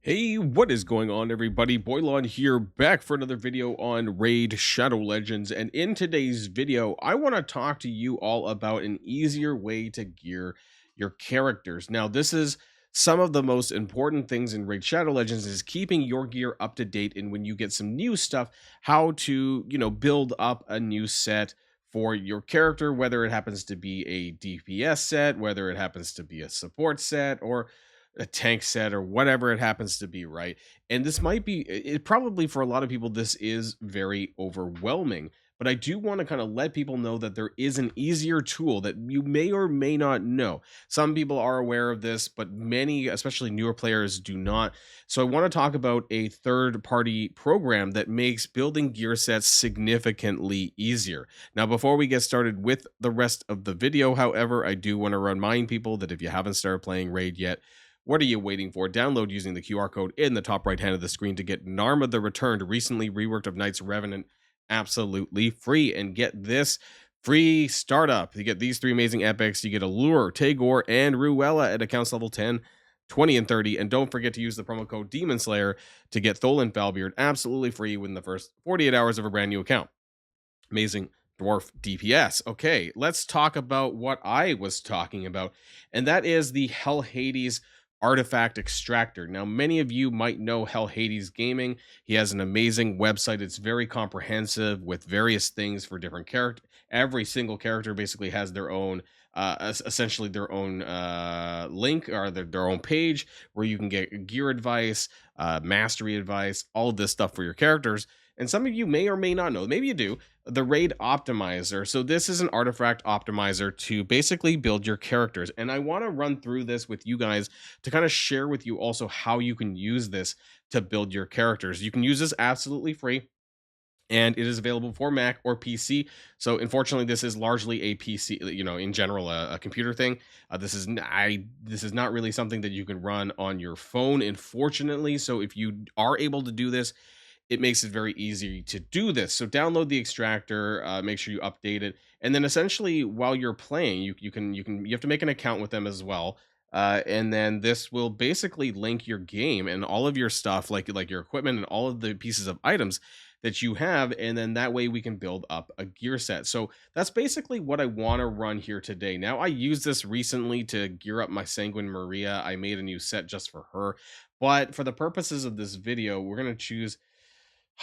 Hey, what is going on, everybody? Boilon here, back for another video on Raid Shadow Legends. And in today's video, I want to talk to you all about an easier way to gear your characters. Now, this is some of the most important things in Raid Shadow Legends is keeping your gear up to date. And when you get some new stuff, how to, build up a new set for your character, whether it happens to be a DPS set, whether it happens to be a support set, or a tank set or whatever it happens to be, right? And this might be it probably for a lot of people this is very overwhelming, but I do want to kind of let people know that there is an easier tool that you may or may not know. Some people are aware of this, but many, especially newer players, do not. So I want to talk about a third party program that makes building gear sets significantly easier. Now, before we get started with the rest of the video, however, I do want to remind people that if you haven't started playing Raid yet, what are you waiting for? Download using the QR code in the top right hand of the screen to get Narma the Returned, recently reworked of Knight's Revenant, absolutely free. And get this free startup. You get these three amazing epics. You get Allure, Tagore, and Ruella at accounts level 10, 20, and 30. And don't forget to use the promo code Demon Slayer to get Tholan Falbeard absolutely free within the first 48 hours of a brand new account. Amazing dwarf DPS. Okay, let's talk about what I was talking about, and that is the HellHades artifact extractor. Now, many of you might know HellHades Gaming. He has an amazing website. It's very comprehensive with various things for different characters. Every single character basically has their own essentially their own link or their own page where you can get gear advice, mastery advice, all of this stuff for your characters. And some of you may or may not know, maybe you do, the Raid Optimizer. So this is an artifact optimizer to basically build your characters. And I want to run through this with you guys to kind of share with you also how you can use this to build your characters. You can use this absolutely free, and it is available for Mac or PC. So unfortunately, this is largely a PC, in general, a computer thing. This is not really something that you can run on your phone, unfortunately. So if you are able to do this, it makes it very easy to do this. So download the extractor, make sure you update it, and then essentially while you're playing, you have to make an account with them as well. And then this will basically link your game and all of your stuff, like your equipment and all of the pieces of items that you have, and then that way we can build up a gear set. So that's basically what I want to run here today. Now, I used this recently to gear up my Sanguine Maria. I made a new set just for her, but for the purposes of this video, we're going to choose,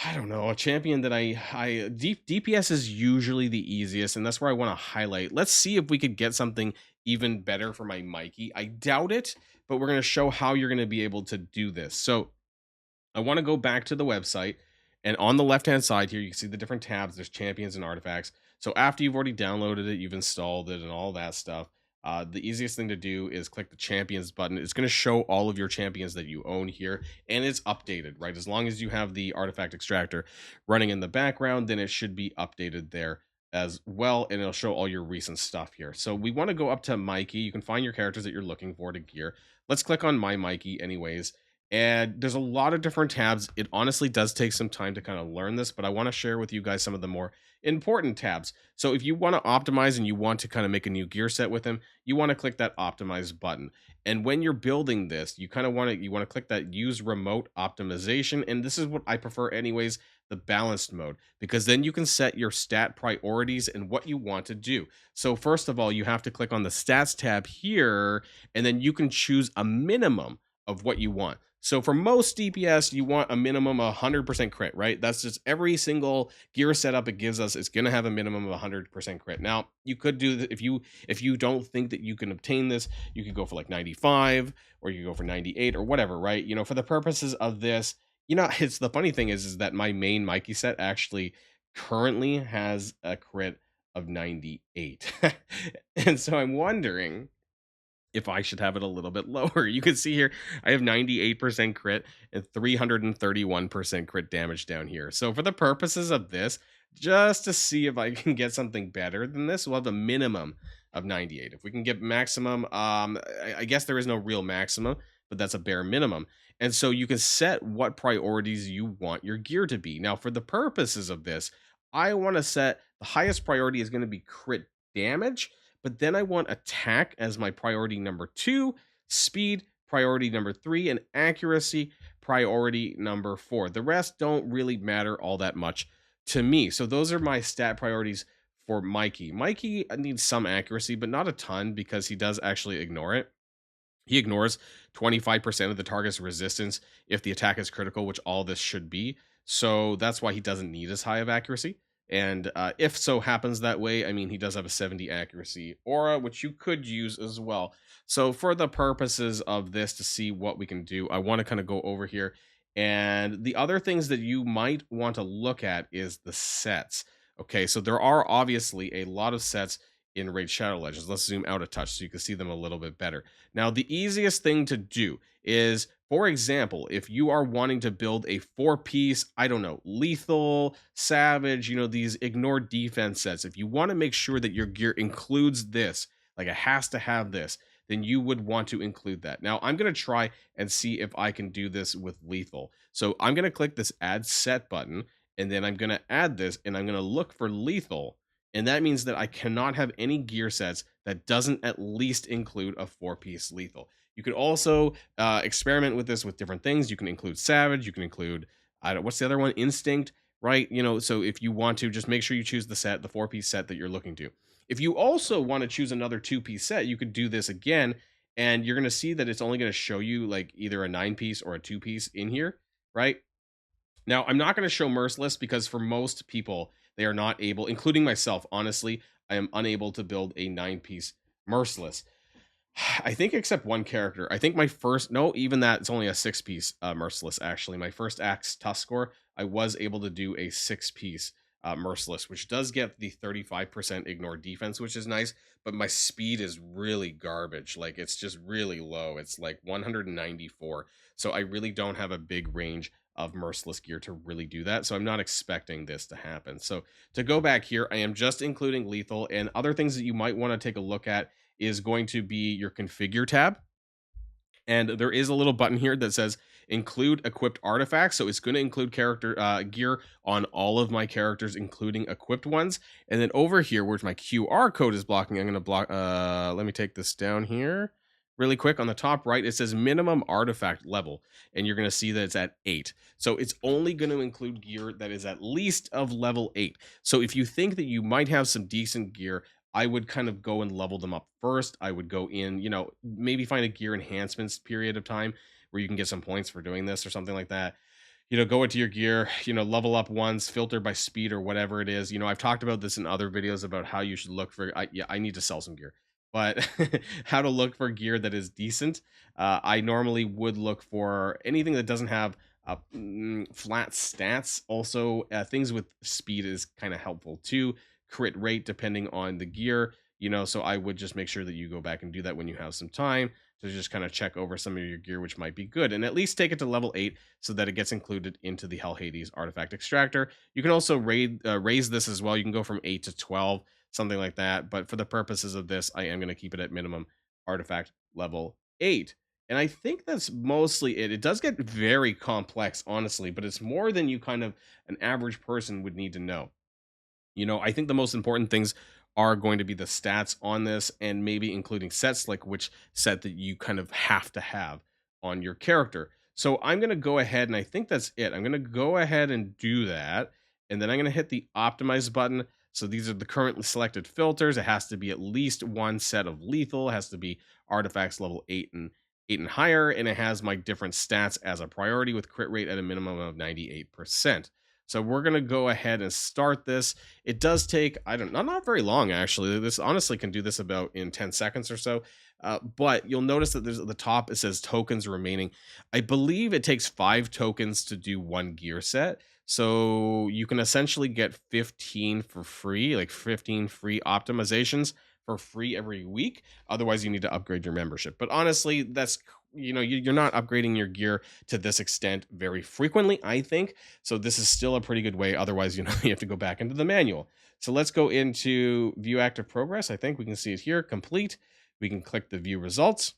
I don't know, a champion that DPS is usually the easiest, and that's where I want to highlight. Let's see if we could get something even better for my Mikey. I doubt it, but we're going to show how you're going to be able to do this. So I want to go back to the website, and on the left-hand side here, you can see the different tabs. There's champions and artifacts. So after you've already downloaded it, you've installed it and all that stuff, the easiest thing to do is click the champions button. It's going to show all of your champions that you own here, and it's updated, right? As long as you have the artifact extractor running in the background, then it should be updated there as well, and it'll show all your recent stuff here. So we want to go up to Mikey. You can find your characters that you're looking for to gear. Let's click on my Mikey anyways. And there's a lot of different tabs. It honestly does take some time to kind of learn this, but I want to share with you guys some of the more important tabs. So if you want to optimize and you want to kind of make a new gear set with them, you want to click that optimize button. And when you're building this, you want to click that use remote optimization. And this is what I prefer anyways, the balanced mode, because then you can set your stat priorities and what you want to do. So first of all, you have to click on the stats tab here, and then you can choose a minimum of what you want. So for most DPS, you want a minimum of 100% crit, right? That's just every single gear setup it gives us. It's going to have a minimum of 100% crit. Now, you could do that if you don't think that you can obtain this, you could go for like 95, or you could go for 98 or whatever, right? For the purposes of this, it's the funny thing is that my main Mikey set actually currently has a crit of 98. And so I'm wondering if I should have it a little bit lower. You can see here, I have 98% crit and 331% crit damage down here. So for the purposes of this, just to see if I can get something better than this, we'll have a minimum of 98. If we can get maximum, I guess there is no real maximum, but that's a bare minimum. And so you can set what priorities you want your gear to be. Now, for the purposes of this, I want to set the highest priority is going to be crit damage, but then I want attack as my priority number 2, speed priority number 3, and accuracy priority number 4. The rest don't really matter all that much to me. So those are my stat priorities for Mikey. Mikey needs some accuracy, but not a ton because he does actually ignore it. He ignores 25% of the target's resistance if the attack is critical, which all this should be. So that's why he doesn't need as high of accuracy. And if so happens that way, I mean, he does have a 70 accuracy aura, which you could use as well. So for the purposes of this, to see what we can do, I want to kind of go over here. And the other things that you might want to look at is the sets. Okay, so there are obviously a lot of sets in Raid Shadow Legends. Let's zoom out a touch so you can see them a little bit better. Now, the easiest thing to do is, for example, if you are wanting to build a 4-piece, I don't know, lethal, savage, these ignore defense sets, if you want to make sure that your gear includes this, like it has to have this, then you would want to include that. Now, I'm going to try and see if I can do this with lethal. So I'm going to click this add set button, and then I'm going to add this, and I'm going to look for lethal. And that means that I cannot have any gear sets that doesn't at least include a 4-piece lethal. You could also experiment with this with different things. You can include Savage. You can include, what's the other one? Instinct, right? So if you want to, just make sure you choose the 4-piece set that you're looking to. If you also want to choose another 2-piece set, you could do this again, and you're going to see that it's only going to show you like either a 9-piece or a 2-piece in here, right? Now, I'm not going to show Merciless because for most people, they are not able, including myself, honestly, I am unable to build a 9-piece Merciless. I think except one character. I think my first, no, even that, it's only a 6-piece Merciless, actually. My first Axe Tuskor, I was able to do a 6-piece Merciless, which does get the 35% ignore defense, which is nice, but my speed is really garbage. Like, it's just really low. It's like 194, so I really don't have a big range of Merciless gear to really do that, so I'm not expecting this to happen. So to go back here, I am just including lethal, and other things that you might want to take a look at is going to be your configure tab. And there is a little button here that says include equipped artifacts. So it's going to include character gear on all of my characters, including equipped ones. And then over here, where my QR code is blocking, I'm going to block. Let me take this down here really quick. On the top right, it says minimum artifact level, and you're going to see that it's at 8. So it's only going to include gear that is at least of level 8. So if you think that you might have some decent gear, I would kind of go and level them up first. I would go in, maybe find a gear enhancements period of time where you can get some points for doing this or something like that. Go into your gear, level up once, filter by speed or whatever it is. I've talked about this in other videos about how you should look for, I need to sell some gear, but how to look for gear that is decent. I normally would look for anything that doesn't have flat stats. Also, things with speed is kind of helpful too. Crit rate depending on the gear, so I would just make sure that you go back and do that when you have some time to just kind of check over some of your gear, which might be good, and at least take it to level 8 so that it gets included into the HellHades artifact extractor. You can also raise this as well. You can go from 8 to 12, something like that, but for the purposes of this, I am going to keep it at minimum artifact level 8. And I think that's mostly it. It does get very complex, honestly, but it's more than you kind of an average person would need to know. I think the most important things are going to be the stats on this, and maybe including sets, like which set that you kind of have to have on your character. So I'm going to go ahead, and I think that's it. I'm going to go ahead and do that, and then I'm going to hit the optimize button. So these are the currently selected filters. It has to be at least one set of lethal. It has to be artifacts level 8 and higher, and it has my different stats as a priority with crit rate at a minimum of 98%. So we're going to go ahead and start this. It does take, not very long, actually. This honestly can do this about in 10 seconds or so. But you'll notice that there's at the top, it says tokens remaining. I believe it takes 5 tokens to do 1 gear set. So you can essentially get 15 for free, like 15 free optimizations for free every week. Otherwise, you need to upgrade your membership. But honestly, that's you're not upgrading your gear to this extent very frequently, I think. So this is still a pretty good way. Otherwise, you have to go back into the manual. So let's go into view active progress. I think we can see it here, complete. We can click the view results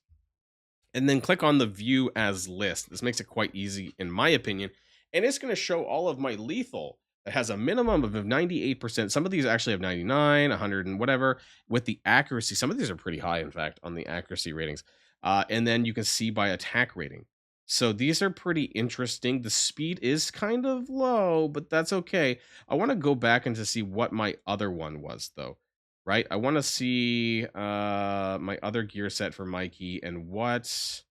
and then click on the view as list. This makes it quite easy, in my opinion. And it's going to show all of my lethal that has a minimum of 98%. Some of these actually have 99, 100, and whatever. With the accuracy, some of these are pretty high, in fact, on the accuracy ratings. And then you can see by attack rating. So these are pretty interesting. The speed is kind of low, but that's okay. I want to go back and to see what my other one was though. Right? I want to see my other gear set for Mikey and what.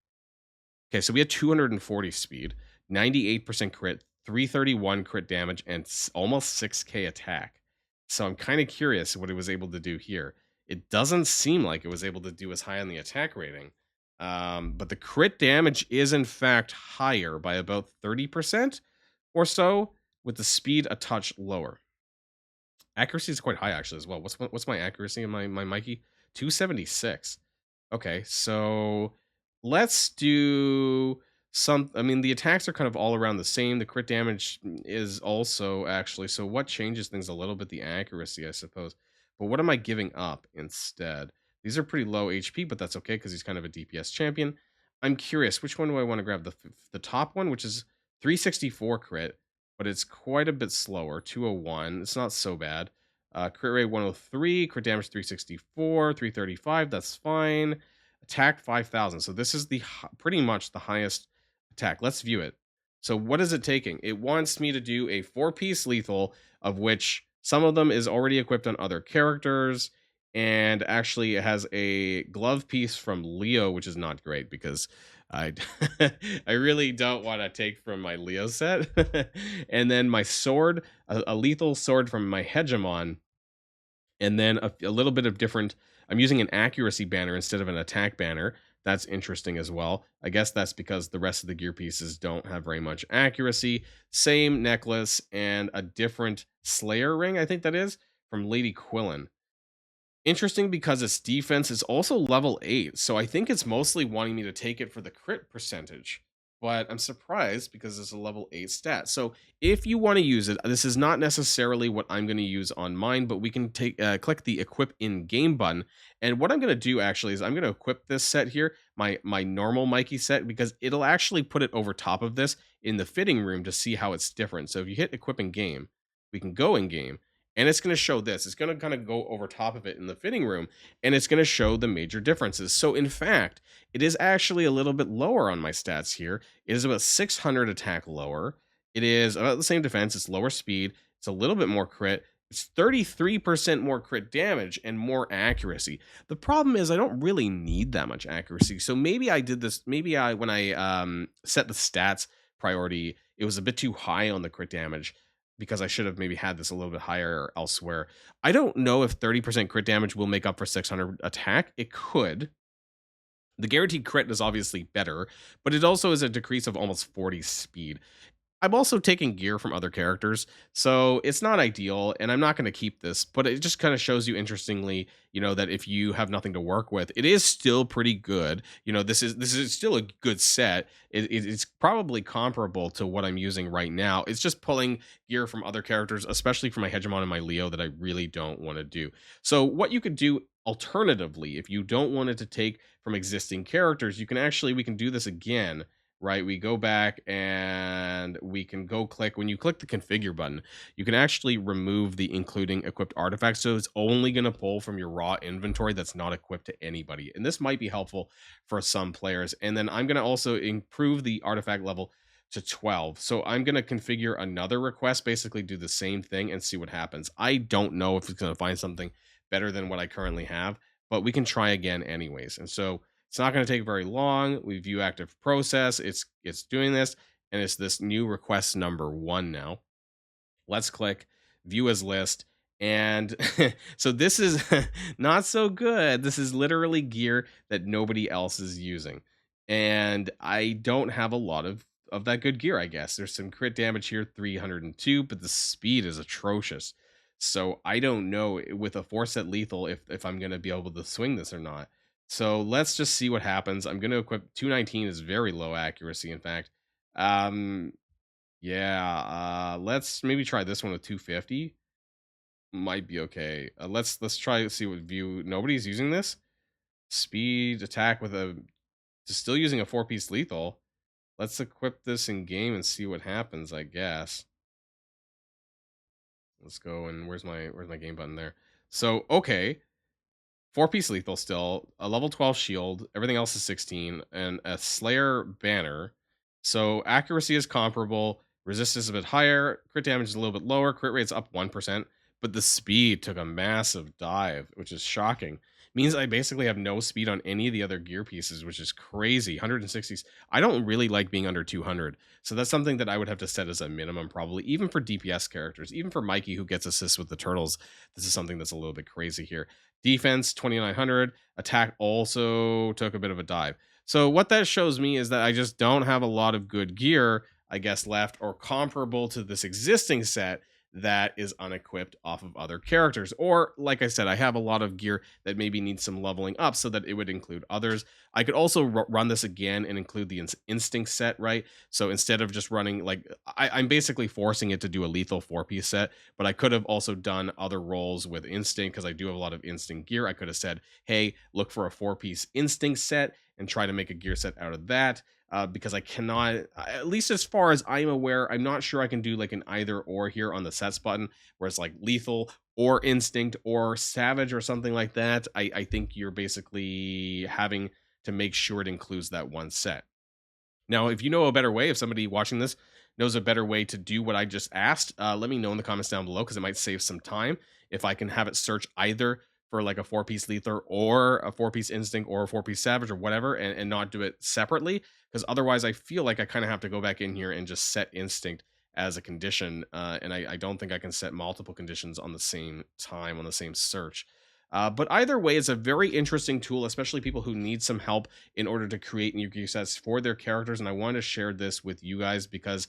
Okay, so we had 240 speed, 98% crit, 331 crit damage, and almost 6k attack. So I'm kind of curious what it was able to do here. It doesn't seem like it was able to do as high on the attack rating. But the crit damage is in fact higher by about 30% or so, with the speed a touch lower. Accuracy is quite high actually as well. What's my accuracy in my Mikey? 276. Okay, so let's do some. I mean, the attacks are kind of all around the same. The crit damage is also actually. So what changes things a little bit? The accuracy, I suppose. But what am I giving up instead? These are pretty low HP, but that's okay because he's kind of a DPS champion. I'm curious, which one do I want to grab? The top one, which is 364 crit, but it's quite a bit slower. 201. It's not so bad. Crit rate 103, crit damage 364, 335. That's fine. Attack 5,000. So this is the pretty much the highest attack. Let's view it. So what is it taking? It wants me to do a 4-piece lethal, of which some of them is already equipped on other characters, and actually it has a glove piece from Leo, which is not great because I I really don't want to take from my Leo set. And then my sword, a lethal sword from my Hegemon, and then a little bit of different. I'm using an accuracy banner instead of an attack banner. That's interesting as well. I guess that's because the rest of the gear pieces don't have very much accuracy. Same necklace and a different Slayer ring, I think that is, from Lady Quillen. Interesting because its defense is also level 8, so I think it's mostly wanting me to take it for the crit percentage. But I'm surprised because it's a level 8 stat. So if you want to use it, this is not necessarily what I'm going to use on mine, but we can take click the equip in game button. And what I'm going to do actually is I'm going to equip this set here, my normal Mikey set, because it'll actually put it over top of this in the fitting room to see how it's different. So if you hit equip in game, we can go in game and it's going to show this. It's going to kind of go over top of it in the fitting room, and it's going to show the major differences. So, in fact, it is actually a little bit lower on my stats here. It is about 600 attack lower. It is about the same defense. It's lower speed. It's a little bit more crit. It's 33% more crit damage and more accuracy. The problem is I don't really need that much accuracy. So maybe I did this. Maybe when I set the stats priority, it was a bit too high on the crit damage because I should have maybe had this a little bit higher elsewhere. I don't know if 30% crit damage will make up for 600 attack. It could. The guaranteed crit is obviously better, but it also is a decrease of almost 40 speed. I'm also taking gear from other characters, so it's not ideal, and I'm not going to keep this, but it just kind of shows you interestingly, that if you have nothing to work with, it is still pretty good. This is still a good set. It's probably comparable to what I'm using right now. It's just pulling gear from other characters, especially for my Hegemon and my Leo, that I really don't want to do. So what you could do alternatively, if you don't want it to take from existing characters, we can do this again, right? We go back and we can go click. When you click the configure button, you can actually remove the including equipped artifacts. So it's only going to pull from your raw inventory that's not equipped to anybody. And this might be helpful for some players. And then I'm going to also improve the artifact level to 12. So I'm going to configure another request, basically do the same thing and see what happens. I don't know if it's going to find something better than what I currently have, but we can try again anyways. And so it's not going to take very long. We view active process. It's doing this, and it's this new request number 1 now. Let's click view as list. And so this is not so good. This is literally gear that nobody else is using. And I don't have a lot of that good gear, I guess. There's some crit damage here, 302, but the speed is atrocious. So I don't know with a 4-set lethal if I'm going to be able to swing this or not. So let's just see what happens. I'm going to equip 219 is very low accuracy, in fact. Yeah, let's maybe try this one with 250. Might be okay. Let's try to see what view. Nobody's using this. Speed attack with still using a 4-piece lethal. Let's equip this in game and see what happens, I guess. Let's go and where's my game button there? So, okay. 4-piece lethal still, a level 12 shield, everything else is 16, and a Slayer banner. So accuracy is comparable, resistance is a bit higher, crit damage is a little bit lower, crit rate's up 1%, but the speed took a massive dive, which is shocking. Means I basically have no speed on any of the other gear pieces, which is crazy. 160s. I don't really like being under 200. So that's something that I would have to set as a minimum, probably, even for DPS characters, even for Mikey, who gets assists with the turtles. This is something that's a little bit crazy here. Defense, 2900. Attack also took a bit of a dive. So what that shows me is that I just don't have a lot of good gear, I guess, left or comparable to this existing set that is unequipped off of other characters. Or, like I said, I have a lot of gear that maybe needs some leveling up so that it would include others. I could also run this again and include the instinct set, right? So instead of just running, like, I'm basically forcing it to do a lethal 4-piece set, but I could have also done other roles with instinct because I do have a lot of instinct gear. I could have said, hey, look for a 4-piece instinct set and try to make a gear set out of that. Because I cannot, at least as far as I'm aware, I'm not sure I can do like an either or here on the sets button, where it's like lethal or instinct or savage or something like that. I think you're basically having to make sure it includes that one set. Now, if you know a better way, if somebody watching this knows a better way to do what I just asked, let me know in the comments down below because it might save some time if I can have it search either for like a 4-piece lethal or a 4-piece instinct or a 4-piece savage or whatever, and not do it separately, because otherwise I feel like I kind of have to go back in here and just set instinct as a condition, and I don't think I can set multiple conditions on the same time on the same search. But either way, it's a very interesting tool, especially people who need some help in order to create new gear sets for their characters. And I wanted to share this with you guys because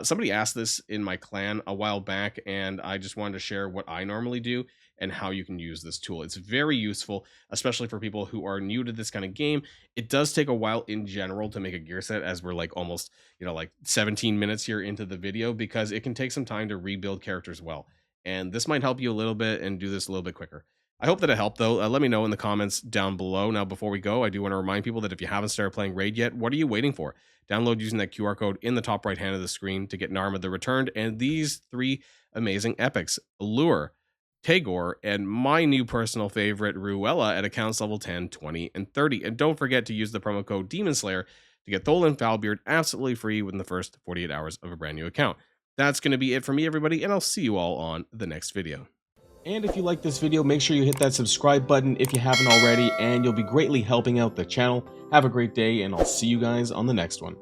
somebody asked this in my clan a while back, and I just wanted to share what I normally do and how you can use this tool. It's very useful, especially for people who are new to this kind of game. It does take a while in general to make a gear set, as we're like almost, like 17 minutes here into the video, because it can take some time to rebuild characters well. And this might help you a little bit and do this a little bit quicker. I hope that it helped, though. Let me know in the comments down below. Now, before we go, I do want to remind people that if you haven't started playing Raid yet, what are you waiting for? Download using that QR code in the top right hand of the screen to get Narma the Returned and these 3 amazing epics: Allure, Tagore, and my new personal favorite, Ruella, at accounts level 10, 20, and 30. And don't forget to use the promo code Demon Slayer to get Thole and Foulbeard absolutely free within the first 48 hours of a brand new account. That's going to be it for me, everybody, and I'll see you all on the next video. And if you like this video, make sure you hit that subscribe button if you haven't already, and you'll be greatly helping out the channel. Have a great day, and I'll see you guys on the next one.